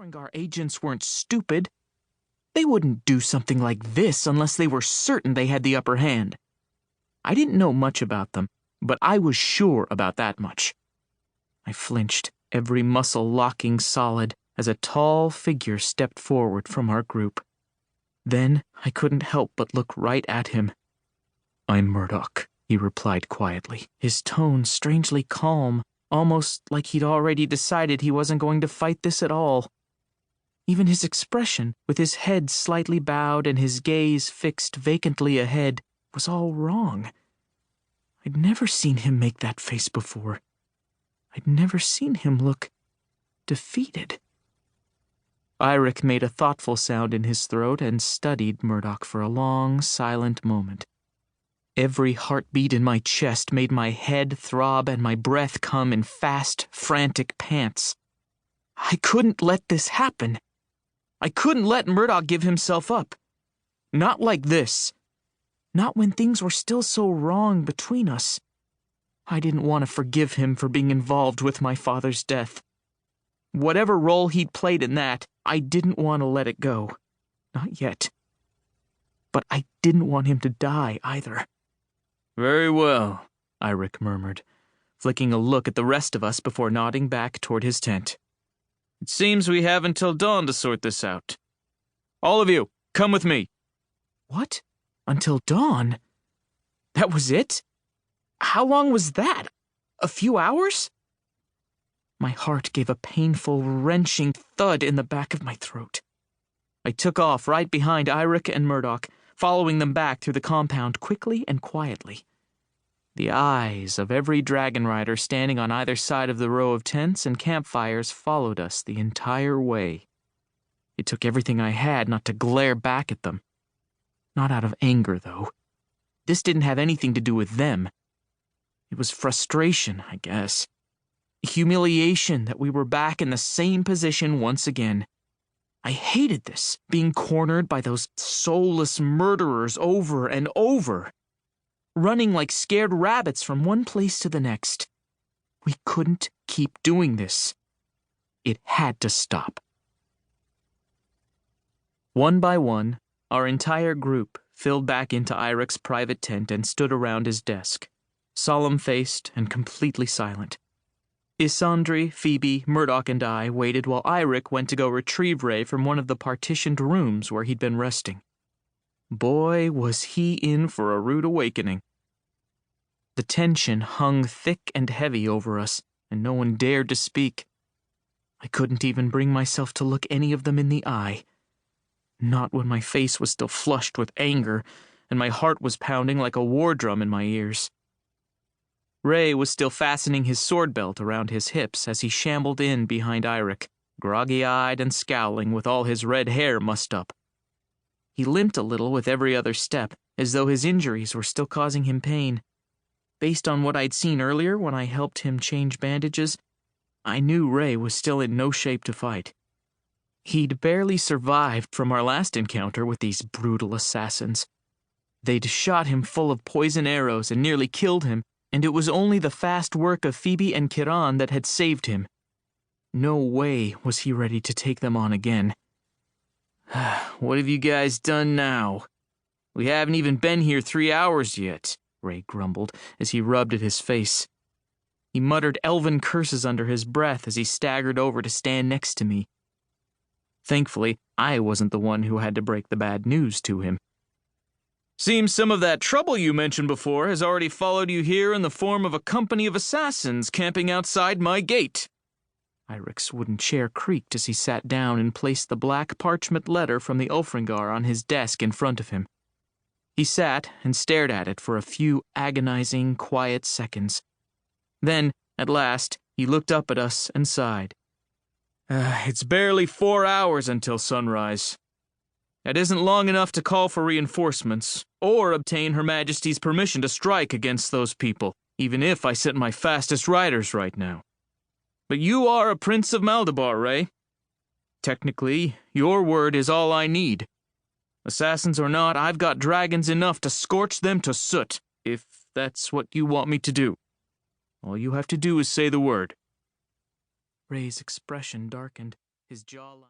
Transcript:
Ulfringar agents weren't stupid. They wouldn't do something like this unless they were certain they had the upper hand. I didn't know much about them, but I was sure about that much. I flinched, every muscle locking solid, as a tall figure stepped forward from our group. Then I couldn't help but look right at him. "I'm Murdoch," he replied quietly, his tone strangely calm, almost like he'd already decided he wasn't going to fight this at all. Even his expression, with his head slightly bowed and his gaze fixed vacantly ahead, was all wrong. I'd never seen him make that face before. I'd never seen him look defeated. Eirik made a thoughtful sound in his throat and studied Murdoch for a long, silent moment. Every heartbeat in my chest made my head throb and my breath come in fast, frantic pants. I couldn't let this happen. I couldn't let Murdoch give himself up. Not like this. Not when things were still so wrong between us. I didn't want to forgive him for being involved with my father's death. Whatever role he'd played in that, I didn't want to let it go. Not yet. But I didn't want him to die either. "Very well," Eirik murmured, flicking a look at the rest of us before nodding back toward his tent. "It seems we have until dawn to sort this out. All of you, come with me." What? Until dawn? That was it? How long was that? A few hours? My heart gave a painful, wrenching thud in the back of my throat. I took off right behind Eirik and Murdoch, following them back through the compound quickly and quietly. The eyes of every dragonrider standing on either side of the row of tents and campfires followed us the entire way. It took everything I had not to glare back at them. Not out of anger, though. This didn't have anything to do with them. It was frustration, I guess. Humiliation that we were back in the same position once again. I hated this, being cornered by those soulless murderers over and over, running like scared rabbits from one place to the next. We couldn't keep doing this. It had to stop. One by one, our entire group filed back into Eirik's private tent and stood around his desk, solemn-faced and completely silent. Isandri, Phoebe, Murdoch, and I waited while Eirik went to go retrieve Ray from one of the partitioned rooms where he'd been resting. Boy, was he in for a rude awakening. The tension hung thick and heavy over us, and no one dared to speak. I couldn't even bring myself to look any of them in the eye. Not when my face was still flushed with anger, and my heart was pounding like a war drum in my ears. Ray was still fastening his sword belt around his hips as he shambled in behind Eirik, groggy-eyed and scowling with all his red hair mussed up. He limped a little with every other step, as though his injuries were still causing him pain. Based on what I'd seen earlier when I helped him change bandages, I knew Ray was still in no shape to fight. He'd barely survived from our last encounter with these brutal assassins. They'd shot him full of poison arrows and nearly killed him, and it was only the fast work of Phoebe and Kiran that had saved him. No way was he ready to take them on again. "What have you guys done now? We haven't even been here 3 hours yet," Ray grumbled as he rubbed at his face. He muttered elven curses under his breath as he staggered over to stand next to me. Thankfully, I wasn't the one who had to break the bad news to him. "Seems some of that trouble you mentioned before has already followed you here in the form of a company of assassins camping outside my gate." Eirik's wooden chair creaked as he sat down and placed the black parchment letter from the Ulfringar on his desk in front of him. He sat and stared at it for a few agonizing, quiet seconds. Then, at last, he looked up at us and sighed. It's barely 4 hours until sunrise. That isn't long enough to call for reinforcements, or obtain Her Majesty's permission to strike against those people, even if I sent my fastest riders right now. But you are a Prince of Maldobar, Ray. Technically, your word is all I need. Assassins or not, I've got dragons enough to scorch them to soot, if that's what you want me to do. All you have to do is say the word. Ray's expression darkened, his jawline.